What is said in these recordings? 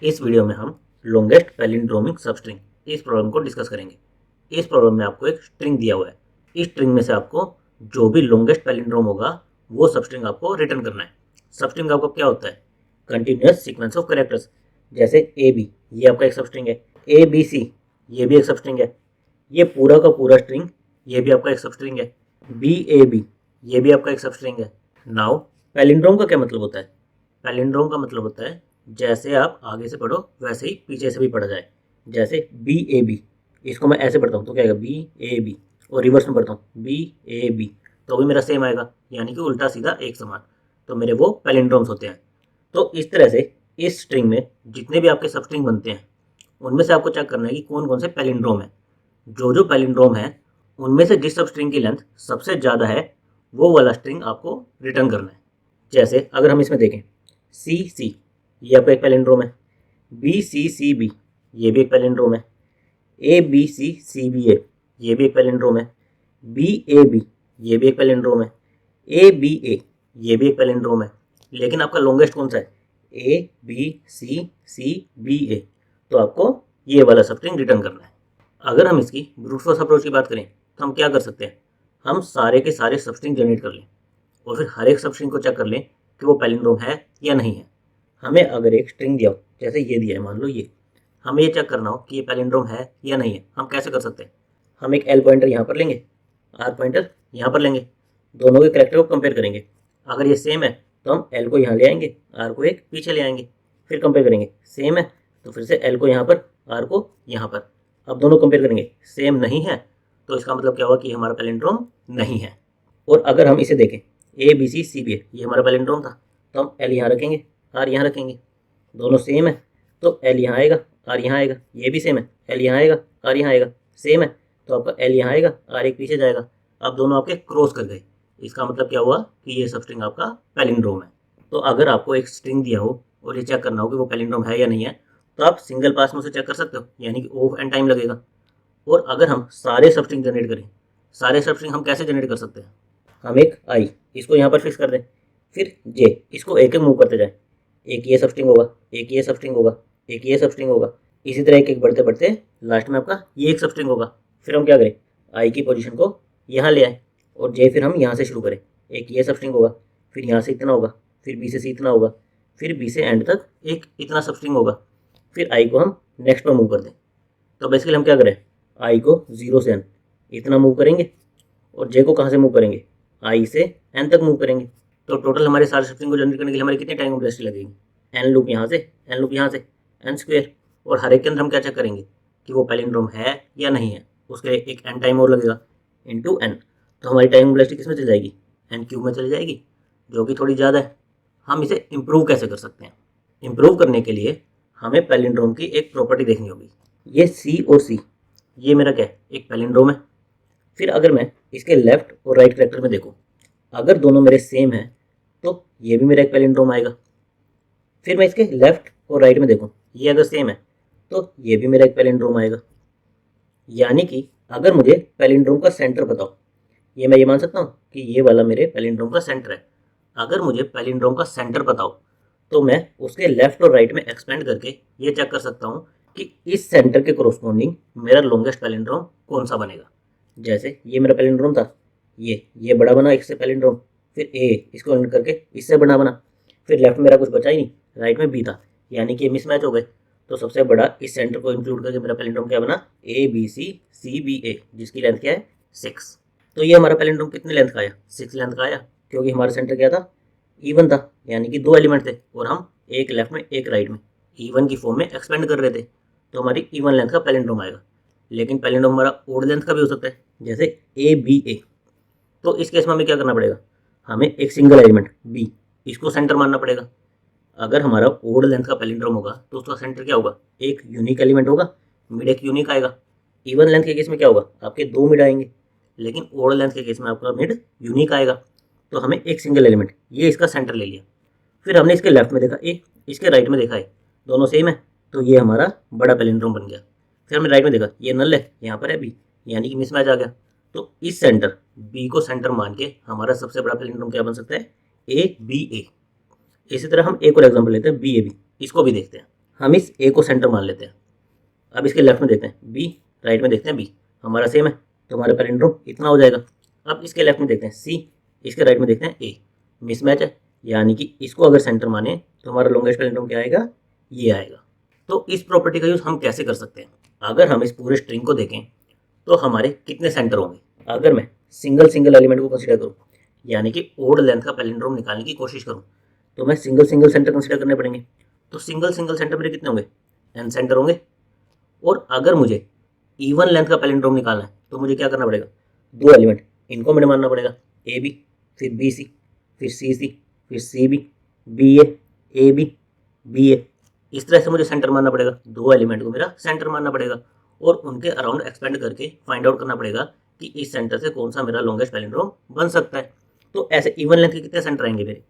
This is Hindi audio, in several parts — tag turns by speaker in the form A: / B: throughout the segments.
A: इस वीडियो में हम लॉन्गेस्ट पैलिंड्रोमिक सबस्ट्रिंग इस प्रॉब्लम को डिस्कस करेंगे। इस प्रॉब्लम में आपको एक स्ट्रिंग दिया हुआ है। इस स्ट्रिंग में से आपको जो भी लॉन्गेस्ट पैलिंड्रोम होगा वो सबस्ट्रिंग आपको रिटर्न करना है। सबस्ट्रिंग आपको क्या होता है? Continuous sequence of characters. जैसे ए बी, ये आपका एक सबस्ट्रिंग है। ए बी सी, ये भी एक सबस्ट्रिंग है। ये पूरा का पूरा स्ट्रिंग, ये भी आपका एक सबस्ट्रिंग है। बी ए बी, ये भी आपका एक सबस्ट्रिंग है। नाउ पैलिंड्रोम का क्या मतलब होता है? पैलिंड्रोम का मतलब होता है जैसे आप आगे से पढ़ो वैसे ही पीछे से भी पढ़ा जाए। जैसे बी ए बी, इसको मैं ऐसे पढ़ता हूँ तो क्या आएगा? B A B. और रिवर्स में पढ़ता हूँ बी ए बी, तो भी मेरा सेम आएगा, यानी कि उल्टा सीधा एक समान। तो मेरे वो पैलिंड्रोम्स होते हैं। तो इस तरह से इस स्ट्रिंग में जितने भी आपके सबस्ट्रिंग बनते हैं उनमें से आपको चेक करना है कि कौन कौन से पैलिंड्रोम है। जो जो पैलिंड्रोम है उनमें से जिस सब स्ट्रिंग की लेंथ सबसे ज़्यादा है वो वाला स्ट्रिंग आपको रिटर्न करना है। जैसे अगर हम इसमें देखें सी सी, ये आपका एक पैलिंड्रोम है। बी सी सी बी, ये भी एक पैलिंड्रोम है। A B C C B ए, ये भी एक पैलिंड्रोम है। बी ए बी, ये भी एक पैलिंड्रोम है। ए बी ए, ये भी एक पैलिंड्रोम है। लेकिन आपका लॉन्गेस्ट कौन सा है? ए बी सी बी ए। तो आपको ये वाला सबस्ट्रिंग रिटर्न करना है। अगर हम इसकी ब्रूट फोर्स अप्रोच की बात करें तो हम क्या कर सकते हैं? हम सारे के सारे सबस्ट्रिंग जनरेट कर लें और फिर हर एक सबस्ट्रिंग को चेक कर लें कि वो पैलिंड्रोम है या नहीं है। हमें अगर एक स्ट्रिंग दिया हो, जैसे ये दिया है, मान लो ये, हमें ये चेक करना हो कि ये पैलिंड्रोम है या नहीं है। हम कैसे कर सकते हैं? हम एक एल पॉइंटर यहाँ पर लेंगे, आर पॉइंटर यहाँ पर लेंगे, दोनों के कैरेक्टर को कंपेयर करेंगे। अगर ये सेम है तो हम एल को यहाँ ले आएंगे, आर को एक पीछे ले आएंगे, फिर कंपेयर करेंगे। सेम है तो फिर से एल को यहाँ पर, आर को यहाँ पर। अब दोनों कंपेयर करेंगे, सेम नहीं है तो इसका मतलब क्या हुआ कि हमारा पैलिंड्रोम नहीं है। और अगर हम इसे देखें ए बी सी बी ए, ये हमारा पैलिंड्रोम था, तो हम एल यहाँ रखेंगे, आर यहाँ रखेंगे, दोनों सेम है तो एल यहाँ आएगा, आर यहाँ आएगा। ये भी सेम है, एल यहाँ आएगा, आर यहाँ आएगा। सेम है तो आपका एल यहाँ आएगा, आर एक पीछे जाएगा। अब दोनों आपके क्रॉस कर गए। इसका मतलब क्या हुआ कि ये सब स्ट्रिंग आपका पैलिंड्रोम है। तो अगर आपको एक स्ट्रिंग दिया हो और ये चेक करना हो कि वो पैलिंड्रोम है या नहीं है, तो आप सिंगल पास में उसे चेक कर सकते हो, यानी कि ऑफ एंड टाइम लगेगा। और अगर हम सारे सब स्ट्रिंग जनरेट करें, सारे सब स्ट्रिंग हम कैसे जनरेट कर सकते हैं? हम एक आई, इसको यहाँ पर फिक्स कर दें, फिर जे, इसको एक एक मूव करते जाए। एक ये सबस्ट्रिंग होगा, एक ये सबस्ट्रिंग होगा, एक ये सबस्ट्रिंग होगा। इसी तरह एक एक बढ़ते बढ़ते लास्ट में आपका ये एक सबस्ट्रिंग होगा। फिर हम क्या करें? आई की पोजीशन को यहाँ ले आए और जे फिर हम यहाँ से शुरू करें। एक ये सबस्ट्रिंग होगा, फिर यहाँ से इतना होगा, फिर बी से सी इतना होगा, फिर बी से एंड तक एक इतना सबस्ट्रिंग होगा। फिर आई को हम नेक्स्ट पर मूव कर दें। तो बेसिकली हम क्या करें? आई को 0 से एन इतना मूव करेंगे और जे को कहाँ से मूव करेंगे? आई से एन तक मूव करेंगे। तो टोटल हमारे सारे शिफ्टिंग को जनरेट करने के लिए हमारे कितने टाइम कॉम्प्लेक्सिटी लगेगी? एन लूप यहाँ से, एन लूप यहाँ से, एन स्क्वेयर। और हर एक के अंदर हम क्या चेक करेंगे कि वो पैलिंड्रोम है या नहीं है। उसके लिए एक एन टाइम और लगेगा इंटू एन। तो हमारी टाइम कॉम्प्लेक्सिटी किस में चली जाएगी? एन क्यूब में चली जाएगी, जो कि थोड़ी ज़्यादा है। हम इसे इम्प्रूव कैसे कर सकते हैं? इम्प्रूव करने के लिए हमें पैलिंड्रोम की एक प्रॉपर्टी देखनी होगी। ये सी और सी, ये मेरा क्या है? एक पैलिंड्रोम है। फिर अगर मैं इसके लेफ्ट और राइट कैरेक्टर में देखूँ, अगर दोनों मेरे सेम हैं तो ये भी मेरा एक पैलिंड्रोम आएगा। फिर मैं इसके लेफ्ट और राइट में देखूँ, ये अगर सेम है तो ये भी मेरा एक पैलिंड्रोम आएगा। यानी कि अगर मुझे पैलिंड्रोम का सेंटर बताओ, ये मैं ये मान सकता हूँ कि ये वाला मेरे पैलिंड्रोम का सेंटर है। अगर मुझे पैलिंड्रोम का सेंटर बताओ तो मैं उसके लेफ्ट और राइट में एक्सपेंड करके ये चेक कर सकता हूँ कि इस सेंटर के कोरोस्पोंडिंग मेरा लॉन्गेस्ट पैलिंड्रोम कौन सा बनेगा। जैसे ये मेरा पैलिंड्रोम था, ये बड़ा बना इससे पैलिंड्रोम, फिर ए इसको एंड करके इससे बड़ा बना, फिर लेफ्ट में मेरा कुछ बचा ही नहीं, राइट में बी था, यानी कि ये मिसमैच हो गए। तो सबसे बड़ा इस सेंटर को इंक्लूड करके मेरा पैलिंड्रोम क्या बना? ए बी सी बी ए, जिसकी लेंथ क्या है? 6। तो ये हमारा पैलिंड्रोम कितने लेंथ का आया? 6 लेंथ का आया, क्योंकि हमारा सेंटर क्या था? इवन था, यानी कि 2 एलिमेंट थे और हम एक लेफ्ट में एक राइट में इवन की फॉर्म में एक्सपेंड कर रहे थे। तो हमारी इवन लेंथ का पैलिंड्रोम आएगा। लेकिन पैलिंड्रोम हमारा ओड लेंथ का भी हो सकता है, जैसे ए बी ए। तो इस केस में हमें क्या करना पड़ेगा? हमें एक सिंगल एलिमेंट बी, इसको सेंटर मानना पड़ेगा। अगर हमारा ओड लेंथ का पैलिंड्रोम होगा तो उसका सेंटर क्या होगा? एक यूनिक एलिमेंट होगा, मिड एक यूनिक आएगा। इवन लेंथ के केस में क्या होगा? आपके 2 मिड आएंगे, लेकिन ओड लेंथ के केस में आपका मिड यूनिक आएगा। तो हमें एक सिंगल एलिमेंट, ये इसका सेंटर ले लिया। फिर हमने इसके लेफ्ट में देखा ए, इसके राइट में देखा है, दोनों सेम है, तो ये हमारा बड़ा पैलिंड्रोम बन गया। फिर हमने राइट में देखा ये नल है, यहाँ पर है बी, यानी कि मिसमैच आ गया। तो इस सेंटर बी को सेंटर मान के हमारा सबसे बड़ा पैलिंड्रोम क्या बन सकता है? ए बी ए। इसी तरह हम एक और एग्जांपल लेते हैं बी ए बी, इसको भी देखते हैं। हम इस ए को सेंटर मान लेते हैं। अब इसके लेफ्ट में देखते हैं बी, राइट में देखते हैं बी, हमारा सेम है तो हमारा पैलिंड्रोम इतना हो जाएगा। अब इसके लेफ्ट में देखते हैं सी, इसके राइट में देखते हैं ए, मिसमैच है, यानी कि इसको अगर सेंटर माने तो हमारा लॉन्गेस्ट पैलिंड्रोम क्या आएगा, ये आएगा। तो इस प्रॉपर्टी का यूज़ हम कैसे कर सकते हैं, अगर हम इस पूरे स्ट्रिंग को देखें तो हमारे कितने सेंटर होंगे। अगर मैं सिंगल सिंगल एलिमेंट को कंसीडर करूँ, यानी कि ओड लेंथ का पैलिंड्रोम निकालने की कोशिश करूँ, तो मैं सिंगल सिंगल सेंटर कंसीडर करने पड़ेंगे। तो सिंगल सिंगल सेंटर मेरे कितने होंगे, एन सेंटर होंगे। और अगर मुझे इवन लेंथ का पैलिंड्रोम निकालना है तो मुझे क्या करना पड़ेगा, दो एलिमेंट इनको मैंने मानना पड़ेगा, ए बी, फिर बी सी, फिर सी सी, फिर C B, B A B, B A. इस तरह से मुझे सेंटर मानना पड़ेगा, दो एलिमेंट को मेरा सेंटर मानना पड़ेगा और उनके अराउंड एक्सपेंड करके फाइंड आउट करना पड़ेगा कि इस सेंटर से कौन सा मेरा लॉन्गेस्ट पैलिंड्रोम बन सकता है। तो ऐसे इवन लेंथ के कितने सेंटर आएंगे मेरे,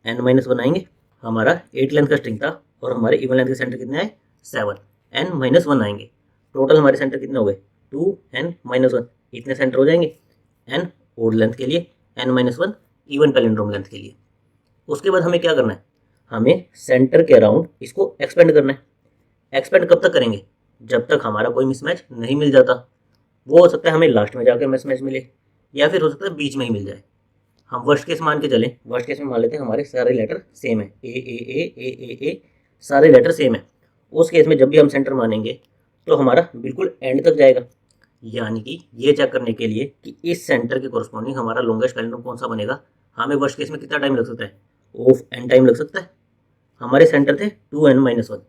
A: n-1 आएंगे। हमारा 8 लेंथ का स्ट्रिंग था और हमारे इवन लेंथ के सेंटर कितने आए, 7, n-1 आएंगे। टोटल हमारे सेंटर कितने हो गए, 2n-1, इतने सेंटर हो जाएंगे n ओड लेंथ के लिए, n-1 इवन पैलिंड्रोम लेंथ के लिए। उसके बाद हमें क्या करना है, हमें सेंटर के अराउंड इसको एक्सपेंड करना है। एक्सपेंड कब तक करेंगे, जब तक हमारा कोई मिसमैच नहीं मिल जाता। वो हो सकता है हमें लास्ट में जाकर मिसमैच मिले, या फिर हो सकता है बीच में ही मिल जाए। हम वर्स्ट केस मान के चलें, वर्स्ट केस में मान लेते हैं हमारे सारे लेटर सेम है, ए सारे लेटर सेम है। उस केस में जब भी हम सेंटर मानेंगे तो हमारा बिल्कुल एंड तक जाएगा, यानी कि ये चेक करने के लिए कि इस सेंटर के कोरस्पॉन्डिंग हमारा लॉन्गेस्ट पैलिंड्रोम कौन सा बनेगा, हमें वर्स्ट केस में कितना टाइम लग सकता है, ऑफ एन टाइम लग सकता है। हमारे सेंटर थे 2n-1,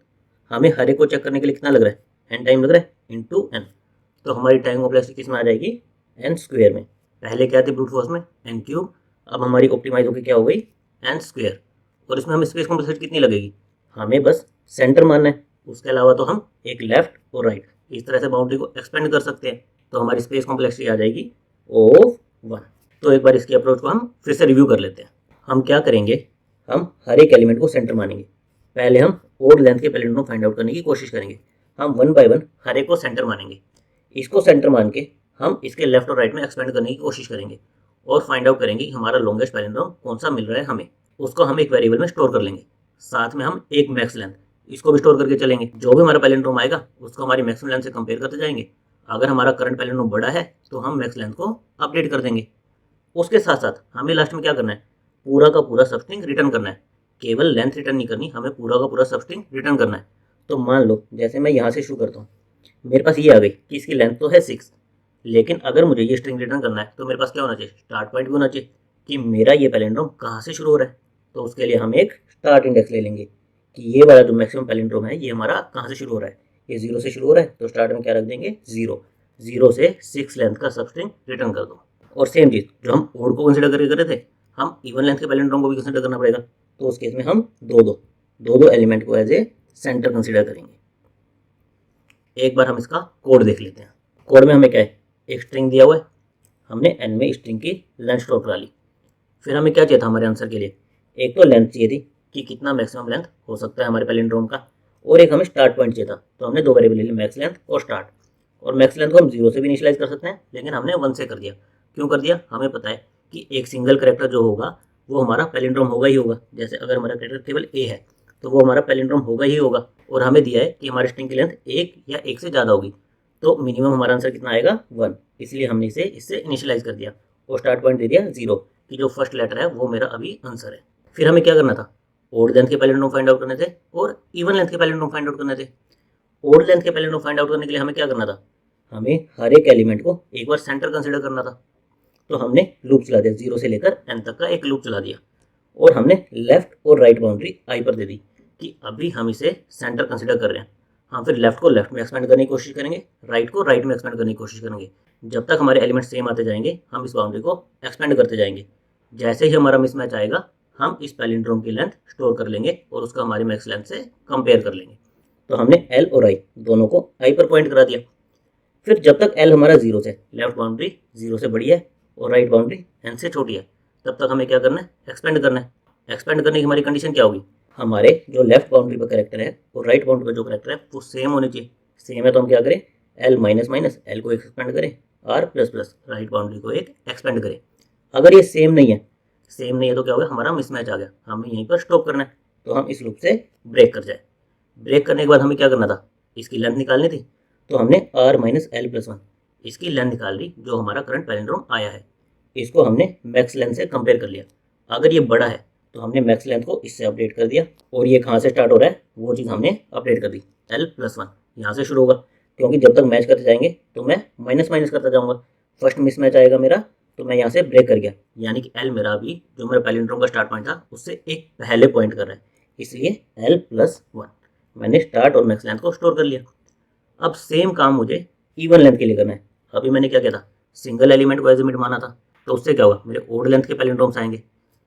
A: हमें हर एक को चेक करने के लिए कितना लग रहा है, एन टाइम लग रहा है, इंटू एन। तो हमारी टाइम कॉम्प्लेक्सिटी किस में आ जाएगी, एन स्क्वेयर में। पहले क्या थी ब्रूट फोर्स में, एन क्यूब, अब हमारी ऑप्टिमाइज होकर क्या हो गई, एन स्क्वेयर। और इसमें हमें स्पेस कॉम्प्लेक्सिटी कितनी लगेगी, हमें बस सेंटर मानना है, उसके अलावा तो हम एक लेफ्ट और राइट इस तरह से बाउंड्री को एक्सपेंड कर सकते हैं। तो हमारी स्पेस कॉम्प्लेक्सिटी आ जाएगी ऑफ 1। तो एक बार इसकी अप्रोच को हम फिर से रिव्यू कर लेते हैं। हम क्या करेंगे, हम हर एक एलिमेंट को सेंटर मानेंगे। पहले हम ओड लेंथ के पैलिंड्रोम फाइंड आउट करने की कोशिश करेंगे। हम 1 बाय 1 हर एक को सेंटर मानेंगे। इसको सेंटर मान के हम इसके लेफ्ट और राइट में एक्सपेंड करने की कोशिश करेंगे और फाइंड आउट करेंगे कि हमारा लॉन्गेस्ट पैलिंड्रोम कौन सा मिल रहा है हमें। उसको हम एक वेरिएबल में स्टोर कर लेंगे, साथ में हम एक मैक्स लेंथ इसको भी स्टोर करके चलेंगे। जो भी हमारा पैलिंड्रोम आएगा उसको हमारी मैक्सिमम लेंथ से कंपेयर करते जाएंगे। अगर हमारा करंट पैलिंड्रोम बड़ा है तो हम मैक्स लेंथ को अपडेट कर देंगे। उसके साथ साथ हमें लास्ट में क्या करना है, पूरा का पूरा सबस्ट्रिंग रिटर्न करना है। केवल लेंथ रिटर्न नहीं करनी, हमें पूरा का पूरा सबस्ट्रिंग रिटर्न करना है। तो मान लो जैसे मैं यहाँ से शुरू करता हूँ, मेरे पास ये आ गई कि इसकी लेंथ तो है 6, लेकिन अगर मुझे ये स्ट्रिंग रिटर्न करना है तो मेरे पास क्या होना चाहिए, स्टार्ट पॉइंट भी होना चाहिए कि मेरा ये पैलिंड्रोम कहाँ से शुरू हो रहा है। तो उसके लिए हम एक स्टार्ट इंडेक्स ले लेंगे कि ये वाला जो मैक्सिमम पैलिंड्रोम है ये हमारा कहाँ से शुरू हो रहा है, ये 0 से शुरू हो रहा है। तो स्टार्ट में क्या रख देंगे, 0 से 6 लेंथ का सबस्ट्रिंग रिटर्न कर दो। और सेम चीज़ जो हम ओड को कंसिडर करके कर रहे थे, हम इवन लेंथ के पैलिंड्रोम को भी कंसिडर करना पड़ेगा। तो उस केस में हम दो एलिमेंट को एज ए सेंटर कंसिडर करेंगे। एक बार हम इसका कोड देख लेते हैं। कोड में हमें क्या है, एक स्ट्रिंग दिया हुआ है, हमने एन में स्ट्रिंग की लेंथ स्टोर करा ली। फिर हमें क्या चाहिए था हमारे आंसर के लिए, एक तो लेंथ चाहिए थी कि कितना मैक्सिमम लेंथ हो सकता है हमारे पैलिंड्रोम का, और एक हमें स्टार्ट पॉइंट चाहिए था। तो हमने दो वेरिएबल ले लिए, मैक्स लेंथ और स्टार्ट। और मैक्स लेंथ को हम 0 से भी इनिशियलाइज कर सकते हैं, लेकिन हमने 1 से कर दिया। क्यों कर दिया, हमें पता है कि एक सिंगल करेक्टर जो होगा वो हमारा पैलिंड्रोम होगा ही होगा। जैसे अगर हमारा करेक्टर केवल ए है तो वो हमारा पैलिंड्रोम होगा ही होगा। और हमें दिया है कि हमारे स्ट्रिंग की लेंथ 1 या 1 से ज़्यादा होगी, तो मिनिमम हमारा आंसर कितना आएगा, 1। इसलिए हमने इसे इससे इनिशियलाइज कर दिया और स्टार्ट पॉइंट दे दिया 0 कि जो फर्स्ट लेटर है वो मेरा अभी आंसर है। फिर हमें क्या करना था, ओड लेंथ के पैलिंड्रोम फाइंड आउट करने थे और इवन लेंथ के पैलिंड्रोम फाइंड आउट करने थे। ओड लेंथ के पैलिंड्रोम फाइंड आउट करने के लिए हमें क्या करना था, हमें हर एक एलिमेंट को एक बार सेंटर कंसिडर करना था। तो हमने लूप चला दिया, 0 से लेकर n तक का एक लूप चला दिया और हमने लेफ्ट और राइट बाउंड्री आई पर दे दी कि अभी हम इसे सेंटर कंसिडर कर रहे हैं। हम फिर लेफ्ट को लेफ्ट में एक्सपेंड करने की कोशिश करेंगे, राइट को राइट में एक्सपेंड करने की कोशिश करेंगे। जब तक हमारे एलिमेंट सेम आते जाएंगे हम इस बाउंड्री को एक्सपेंड करते जाएंगे। जैसे ही हमारा मिसमैच आएगा हम इस पैलिंड्रोम की लेंथ स्टोर कर लेंगे और उसका हमारी मैक्स लेंथ से कंपेयर कर लेंगे। तो हमने एल और आई दोनों को आई पर पॉइंट करा दिया। फिर जब तक एल हमारा 0 से, लेफ्ट बाउंड्री 0 से बड़ी है और राइट बाउंड्री एन से छोटी है, तब तक हमें क्या करना है, एक्सपेंड करना है। एक्सपेंड करने की हमारी कंडीशन क्या होगी, हमारे जो लेफ्ट बाउंड्री पर करेक्टर है और राइट बाउंड्री पर जो करेक्टर है वो सेम होने चाहिए। सेम है तो हम क्या करें, एल माइनस माइनस एल को एक्सपेंड करें, R plus plus right boundary को एक एक्सपेंड करें। अगर ये सेम नहीं है तो क्या होगा, हमारा मिसमैच आ गया, हमें यहीं पर स्टॉप करना है। तो हम इस लूप से ब्रेक कर जाए। ब्रेक करने के बाद हमें क्या करना था, इसकी लेंथ निकालनी थी। तो हमने r minus L plus one इसकी लेंथ निकाल ली जो हमारा करंट पैलिंड्रोम आया है। इसको हमने मैक्स लेंथ से कंपेयर कर लिया। अगर ये बड़ा है तो हमने मैक्स लेंथ को इससे अपडेट कर दिया, और ये कहाँ से स्टार्ट हो रहा है वो चीज़ हमने अपडेट कर दी, एल प्लस वन यहाँ से शुरू होगा, क्योंकि जब तक मैच करते जाएंगे तो मैं माइनस माइनस करता जाऊँगा। फर्स्ट मिस मैच आएगा मेरा, तो मैं यहाँ से ब्रेक कर गया, यानी कि एल मेरा अभी जो मेरा पैलिंड्रोम का स्टार्ट पॉइंट था उससे एक पहले पॉइंट कर रहा है, इसलिए एल प्लस वन मैंने स्टार्ट और मैक्स लेंथ को स्टोर कर लिया। अब सेम काम मुझे इवन लेंथ के लिए करना है। अभी मैंने क्या किया था, सिंगल एलिमेंट को एज ए मिड माना था, तो उससे क्या होगा, मेरे ओड लेंथ के पैलिंड्रोम्स आएंगे।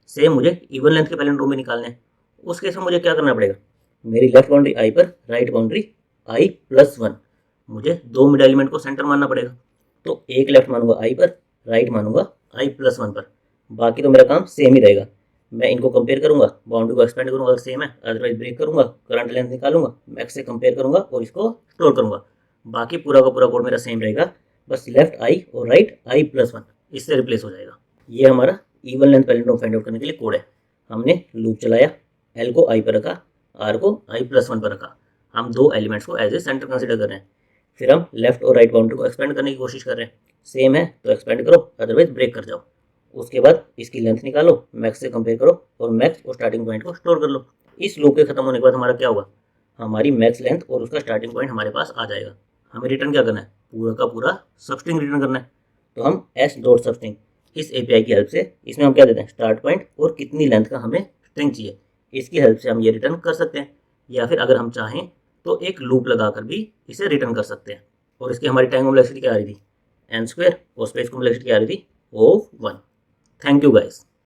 A: सेम मुझे इवन लेंथ के पैलिंड्रोम भी निकालने हैं। उस केस में मुझे क्या करना पड़ेगा, मेरी लेफ्ट बाउंड्री आई पर राइट बाउंड्री आई प्लस वन, मुझे दो मिड एलिमेंट को सेंटर मानना पड़ेगा। तो एक लेफ्ट मानूंगा आई पर, राइट मानूंगा आई प्लस वन पर, बाकी तो मेरा काम सेम ही रहेगा। मैं इनको कंपेयर करूंगा, बाउंड्री को एक्सपेंड करूंगा अगर सेम है, अदरवाइज ब्रेक करूंगा, करंट लेंथ निकालूंगा, मैक्स से कंपेयर करूंगा और इसको स्टोर करूंगा। बाकी पूरा का पूरा कोड मेरा सेम रहेगा, बस लेफ्ट आई और राइट आई प्लस वन इससे रिप्लेस हो जाएगा। ये हमारा even length palindrome find out करने के लिए कोड है। हमने लूप चलाया, एल को आई पर रखा, आर को आई प्लस वन पर रखा। हम दो एलिमेंट्स को एज ए सेंटर कंसिडर कर रहे हैं। फिर हम लेफ्ट और राइट बाउंड्री को एक्सपेंड करने की कोशिश कर रहे हैं। सेम है तो एक्सपेंड करो, अदरवाइज ब्रेक कर जाओ। उसके बाद इसकी लेंथ निकालो, मैक्स से कंपेयर करो और मैक्स और स्टार्टिंग पॉइंट को स्टोर कर लो। इस लूप के खत्म होने के बाद हमारा क्या होगा, हमारी मैक्स लेंथ और उसका स्टार्टिंग पॉइंट हमारे पास आ जाएगा। हमें रिटर्न क्या करना है, पूरा का पूरा सबस्ट्रिंग रिटर्न करना है। तो हम एस डॉट सबस्ट्रिंग इस एपीआई की हेल्प से, इसमें हम क्या देते हैं, स्टार्ट पॉइंट और कितनी लेंथ का हमें स्ट्रिंग चाहिए, इसकी हेल्प से हम ये रिटर्न कर सकते हैं। या फिर अगर हम चाहें तो एक लूप लगाकर भी इसे रिटर्न कर सकते हैं। और इसकी हमारी टाइम कॉम्प्लेक्सिटी क्या आ रही थी, एन स्क्वायर, और स्पेस कॉम्प्लेक्सिटी क्या आ रही थी, ओ वन। Thank you guys.